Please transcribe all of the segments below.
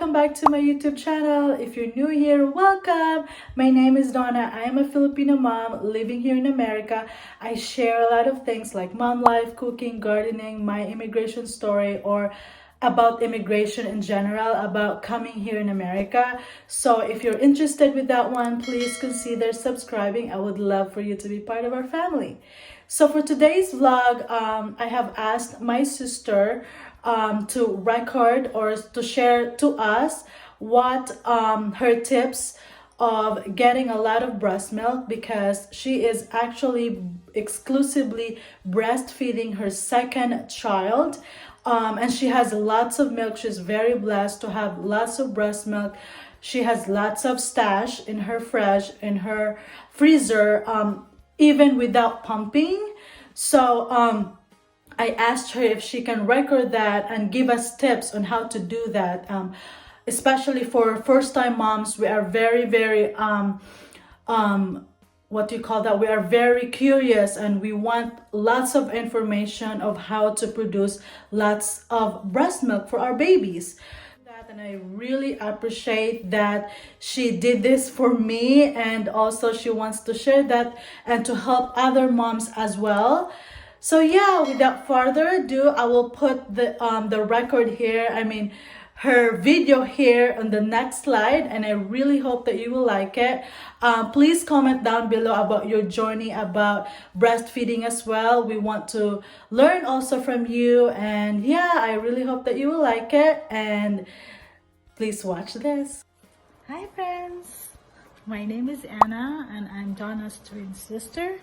welcome back to my YouTube channel. If you're new here, welcome. My name is Donna. I am a Filipino mom living here in America. I share a lot of things like mom life, cooking, gardening, my immigration story, or about immigration in general, about coming here in America. So if you're interested with that one, please consider subscribing. I would love for you to be part of our family. So for today's vlog, I have asked my sister to record or to share to us what her tips of getting a lot of breast milk, because she is actually exclusively breastfeeding her second child, and she has lots of milk. She's very blessed to have lots of breast milk. She has lots of stash in her freezer, even without pumping. So I asked her if she can record that and give us tips on how to do that. Especially for first-time moms, we are very what do you call that? We are very curious and we want lots of information of how to produce lots of breast milk for our babies. And I really appreciate that she did this for me, and also she wants to share that and to help other moms as well. So yeah, without further ado, I will put the record here, her video here on the next slide, and I really hope that you will like it. Please comment down below about your journey about breastfeeding as well. We want to learn also from you, and yeah, I really hope that you will like it, and please watch this. Hi friends, my name is Anna and I'm Donna's twin sister,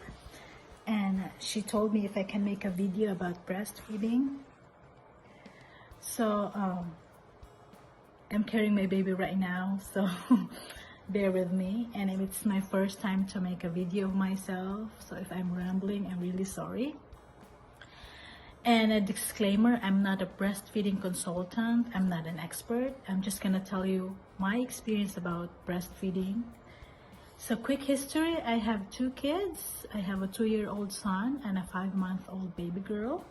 and she told me if I can make a video about breastfeeding. So I'm carrying my baby right now, so bear with me, and it's my first time to make a video of myself, so if I'm rambling, I'm really sorry. And a disclaimer, I'm not a breastfeeding consultant, I'm not an expert. I'm just gonna tell you my experience about breastfeeding. So quick history, I have 2 kids. I have a 2-year-old son and a 5-month-old baby girl.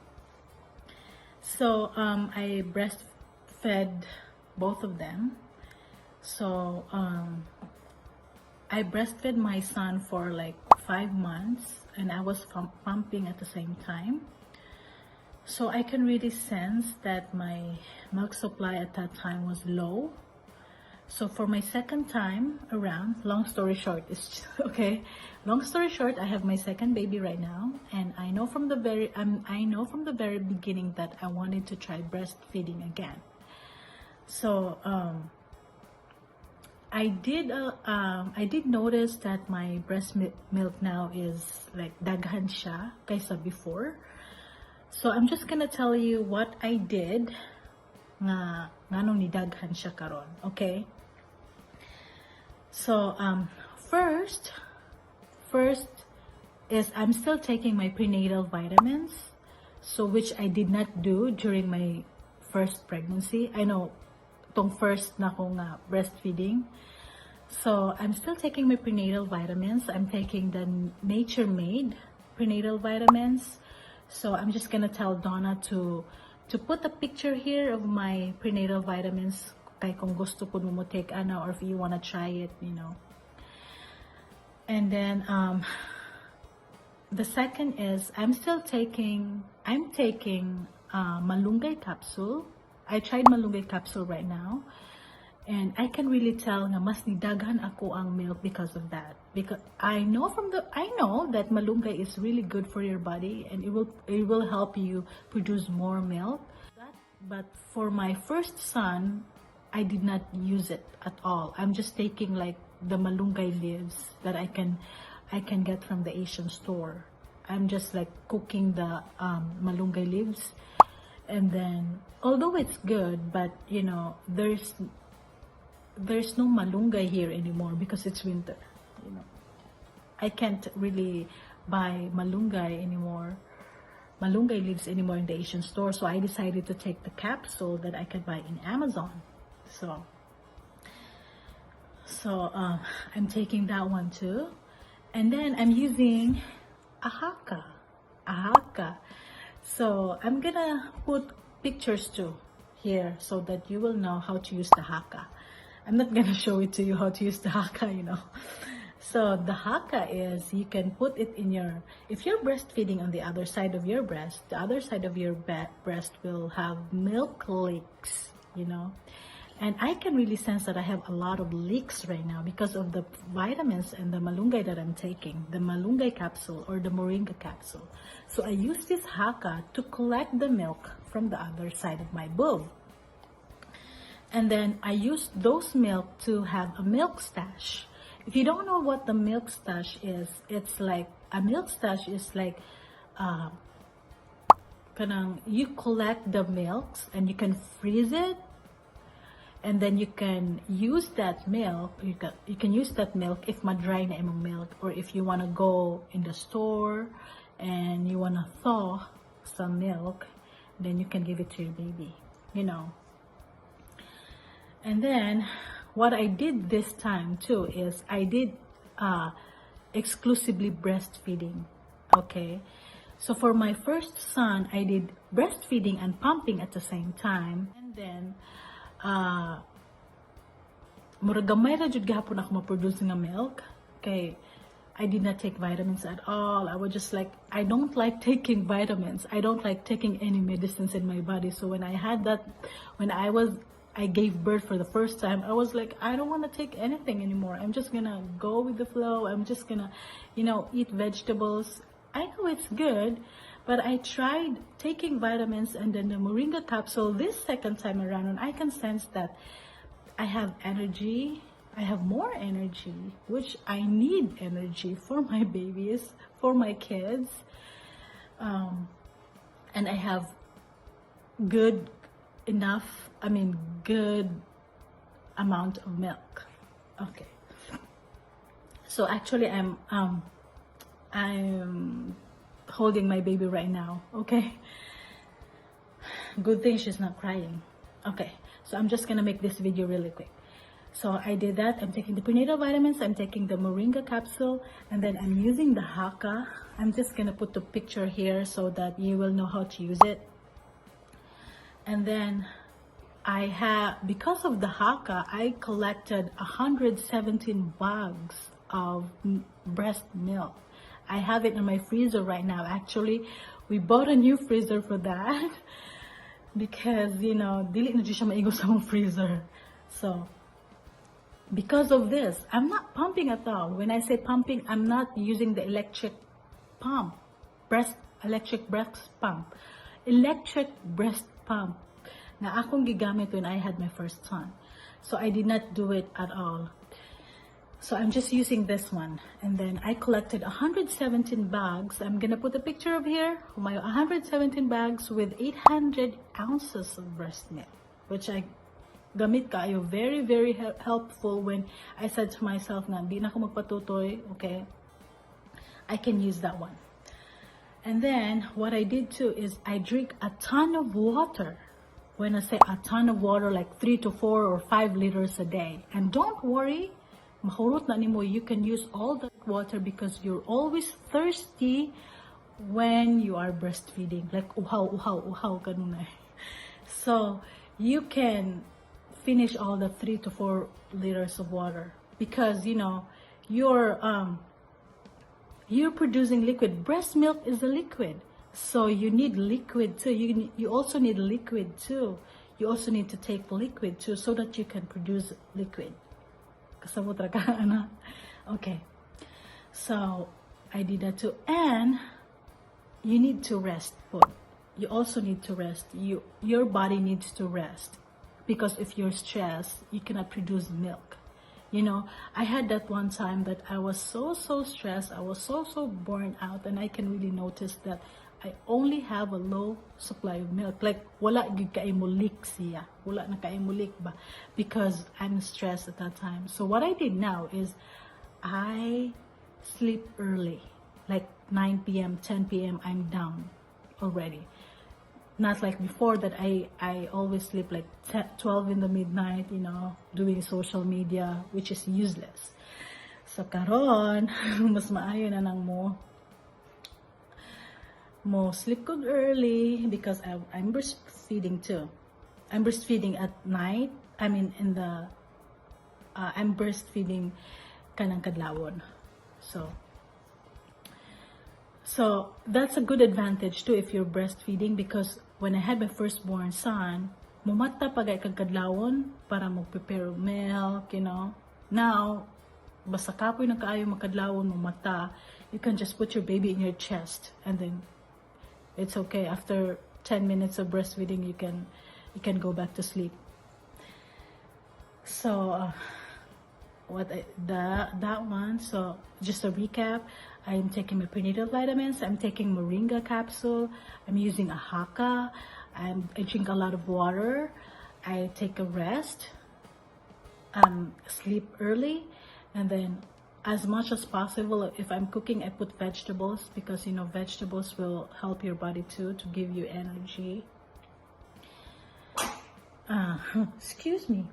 So I breastfed both of them. So I breastfed my son for like 5 months, and I was pumping at the same time. So I can really sense that my milk supply at that time was low. So for my second time around, long story short, I have my second baby right now, and I know from the very beginning that I wanted to try breastfeeding again. So I did notice that my breast milk now is like daghan siya kaysa before. So I'm just gonna tell you what I did nga nganong ni daghan siya karon, okay? So first is I'm still taking my prenatal vitamins, so which I did not do during my first pregnancy. I know tong first na ko nga breastfeeding. So I'm still taking my prenatal vitamins. I'm taking the nature-made prenatal vitamins. So I'm just gonna tell Donna to put a picture here of my prenatal vitamins, kay kung gusto po mo take ano, or if you wanna try it, you know. And then the second is I'm taking malunggay capsule. I tried malunggay capsule right now, and I can really tell nga mas nidaghan ako ang milk because of that. Because I know that malunggay is really good for your body, and it will help you produce more milk. But for my first son, I did not use it at all. I'm just taking like the malunggay leaves that I can get from the Asian store. I'm just like cooking the malunggay leaves, and then although it's good, but you know, there's no malunggay here anymore because it's winter. You know, I can't really buy malunggay leaves anymore in the Asian store, so I decided to take the capsule that I could buy in Amazon. So I'm taking that one too, and then I'm using ahaka. So I'm gonna put pictures too here so that you will know how to use the haka. I'm not gonna show it to you how to use the haka, you know. So the haka is, you can put it in your, if you're breastfeeding on the other side of your breast, the other side of your breast will have milk leaks, you know. And I can really sense that I have a lot of leaks right now because of the vitamins and the malunggay that I'm taking, the malunggay capsule or the moringa capsule. So I use this haka to collect the milk from the other side of my boob. And then I use those milk to have a milk stash. If you don't know what the milk stash is, it's like, a milk stash is like, you collect the milks and you can freeze it. And then you can use that milk, you can use that milk if madry na imong milk, or if you want to go in the store and you want to thaw some milk, then you can give it to your baby, you know. And then what I did this time too is I did exclusively breastfeeding, okay. So for my first son, I did breastfeeding and pumping at the same time. And then murag gamay ra jud gihapon ako ma-produce nga milk. Okay, I did not take vitamins at all. I was just like, I don't like taking vitamins. I don't like taking any medicines in my body. So when I had that, when I gave birth for the first time, I was like, I don't want to take anything anymore. I'm just gonna go with the flow. I'm just gonna, you know, eat vegetables. I know it's good, but I tried taking vitamins and then the moringa capsule this second time around, and I can sense that I have energy. I have more energy, which I need energy for my babies, for my kids. And I have good amount of milk. Okay. So actually I'm holding my baby right now, okay? Good thing she's not crying. Okay, so I'm just gonna make this video really quick. So I did that. I'm taking the prenatal vitamins, I'm taking the moringa capsule, and then I'm using the haka. I'm just gonna put the picture here so that you will know how to use it. And then because of the haka, I collected 117 bags of breast milk. I have it in my freezer right now. Actually, we bought a new freezer for that because, you know, dili na siya maigo sa mong freezer. So, because of this, I'm not pumping at all. When I say pumping, I'm not using the electric pump, electric breast pump na akong gigamit when I had my first son. So I did not do it at all. So I'm just using this one. And then I collected 117 bags. I'm gonna put a picture of here, my 117 bags with 800 ounces of breast milk, which I gamit kayo. Very, very helpful when I said to myself na di na ako magpatutoy, okay, I can use that one. And then what I did too is I drink a ton of water. When I say a ton of water, like 3 to 4 or 5 liters a day. And don't worry, mahurot na nimo, you can use all that water because you're always thirsty when you are breastfeeding. Like uhaw ganun na. So you can finish all the 3 to 4 liters of water because, you know, you're producing liquid. Breast milk is a liquid. So you need liquid too. You also need liquid too. You also need to take liquid too so that you can produce liquid. Kasabutra ka, ana? Okay. So I did that too. And you need to rest. You also need to rest. Your body needs to rest because if you're stressed, you cannot produce milk. You know, I had that one time that I was so stressed. I was so burned out, and I can really notice that I only have a low supply of milk. Like, wala gid kay mo leak siya. Wala na kay mo leak ba? Because I'm stressed at that time. So what I did now is I sleep early. Like 9 p.m., 10 p.m. I'm down already. Not like before that I always sleep like 12 in the midnight, you know, doing social media, which is useless. So karon, mas maayo na nang mo sleep good early because I'm breastfeeding too. I'm breastfeeding at night. I mean, I'm breastfeeding kanang kadlawon. So that's a good advantage too if you're breastfeeding, because when I had my firstborn son, mumata pagay kag kadlawon para mag-prepare milk, you know. Now, basta kapoy na kaayo makadlawon mumata, you can just put your baby in your chest and then it's okay. After 10 minutes of breastfeeding, you can go back to sleep. So that one. So just a recap, I'm taking my prenatal vitamins, I'm taking moringa capsule, I'm using a haka, I drink a lot of water, I take a rest, sleep early, and then as much as possible, if I'm cooking, I put vegetables, because you know vegetables will help your body too, to give you energy. Excuse me.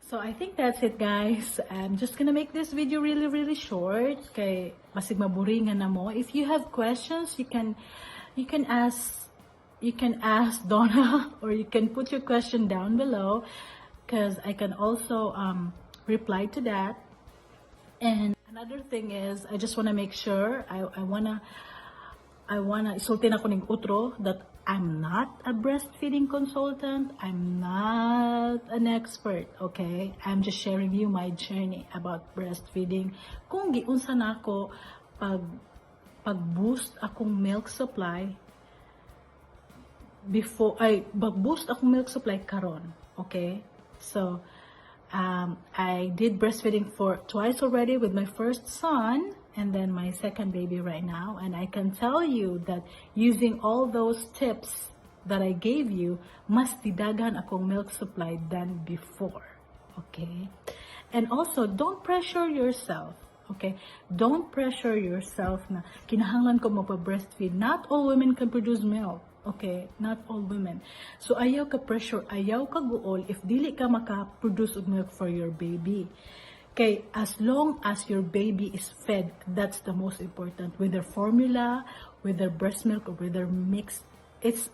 So I think that's it, guys. I'm just gonna make this video really short kay basig maburingan na mo. If you have questions, you can ask Donna, or you can put your question down below, because I can also reply to that. And another thing is, I just want to make sure, I wanna isulti na ko ning utro that I'm not a breastfeeding consultant. I'm not an expert, okay? I'm just sharing you my journey about breastfeeding. Kung giunsa na ako pag-boost akong milk supply mag-boost akong milk supply karon, okay? So, I did breastfeeding for twice already with my first son, and then my second baby right now, and I can tell you that using all those tips that I gave you, mas didagan akong milk supply than before, okay? And also, don't pressure yourself, okay? Don't pressure yourself na kinahanglan ko magpa-breastfeed. Not all women can produce milk, okay? Not all women. So ayaw ka pressure, ayaw ka guol if dili ka maka-produce of milk for your baby. Okay, as long as your baby is fed, that's the most important. Whether formula, whether breast milk, or whether mixed, it's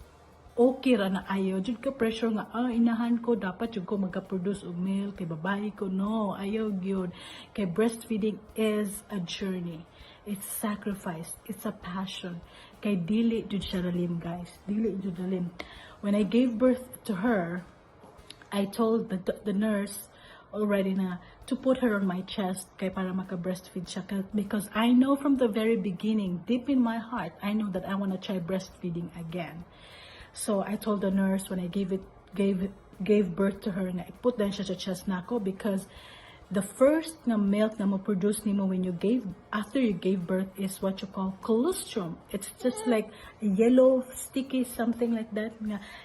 okay ra na ayaw. Jud ka pressure nga, inahan ko, dapat jud ko magka-produce og milk, kay babae ko. No, ayaw gyud. Kay breastfeeding is a journey. It's sacrifice. It's a passion. Kay dili jud siya ralim, guys. Dili jud ralim. When I gave birth to her, I told the nurse already na to put her on my chest kay para maka-breastfeed siya, because I know from the very beginning, deep in my heart, I know that I want to try breastfeeding again. So I told the nurse when I gave birth to her, na put din siya sa chest nako, because the first na milk na mo-produce nimo after you gave birth is what you call colostrum. It's just like a yellow, sticky, something like that.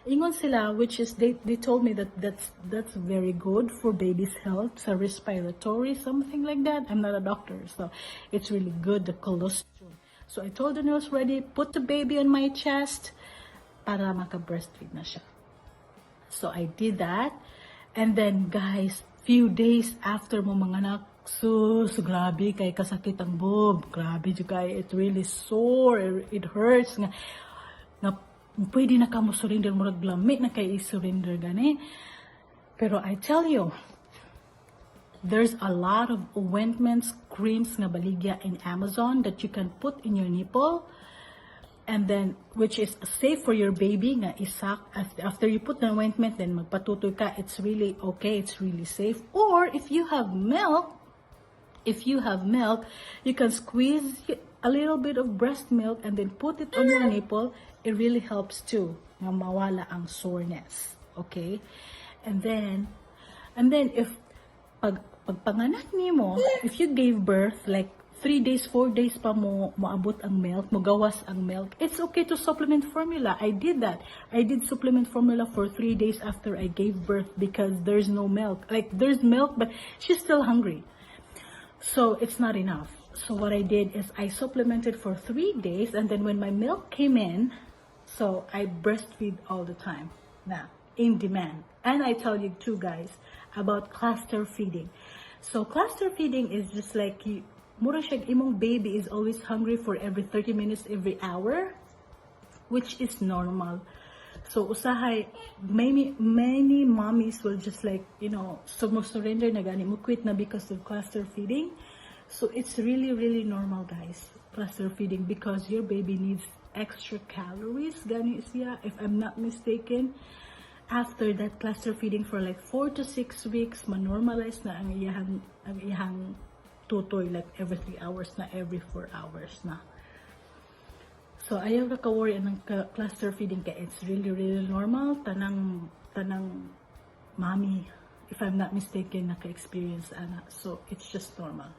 Ingon sila, which is, they told me that's very good for baby's health, sa respiratory, something like that. I'm not a doctor, so it's really good, the colostrum. So I told the nurse already, put the baby on my chest para maka-breastfeed na siya. So I did that. And then, guys, few days after mo manganak, grabe kay kasakit ang boob. Grabe juga, it really sore, it hurts nga pwede na ka mo surrender, murag lamit na kay i-surrender gani. Pero I tell you, there's a lot of ointments, creams nga baligya in Amazon that you can put in your nipple, and then which is safe for your baby nga isak. After you put the ointment, then magpatutoy ka, it's really okay, it's really safe. Or if you have milk, you can squeeze a little bit of breast milk and then put it on your nipple. It really helps too nga mawala ang soreness, okay? And then if pagpanganak nimo, if you gave birth like 3 days, 4 days pa mo maabot ang milk, mo gawas ang milk, it's okay to supplement formula. I did that. I did supplement formula for 3 days after I gave birth, because there's no milk. Like, there's milk, but she's still hungry. So, it's not enough. So, what I did is I supplemented for 3 days, and then when my milk came in, so I breastfeed all the time. Now, in demand. And I tell you too, guys, about cluster feeding. So, cluster feeding is just like mura siya, imong baby is always hungry for every 30 minutes, every hour, which is normal. So usahay, many mommies will just like, you know, surrender na gani mo quit na because of cluster feeding. So it's really normal, guys, cluster feeding, because your baby needs extra calories gani siya, if I'm not mistaken. After that cluster feeding for like 4 to 6 weeks, ma-normalize na ang iyang tutoy, like every 3 hours na, every 4 hours na. So ayaw ka worry ng cluster feeding, kaya it's really normal. Tanang mommy, if I'm not mistaken, naka-experience ana. So it's just normal.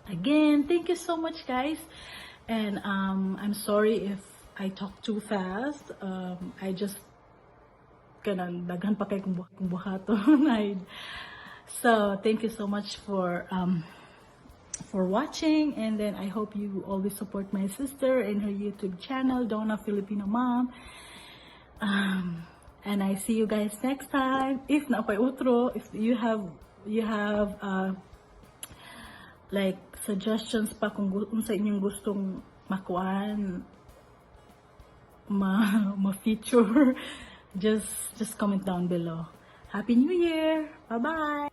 Again, thank you so much, guys. And I'm sorry if I talk too fast. I just kanang daghan pa kay kung buhaton. So thank you so much for watching, and then I hope you always support my sister in her YouTube channel, Donna Filipino Mom. And I see you guys next time. If na pay outro, if you have like suggestions pa kung sa inyong gustong makuan, ma-feature, just comment down below. Happy New Year! Bye-bye!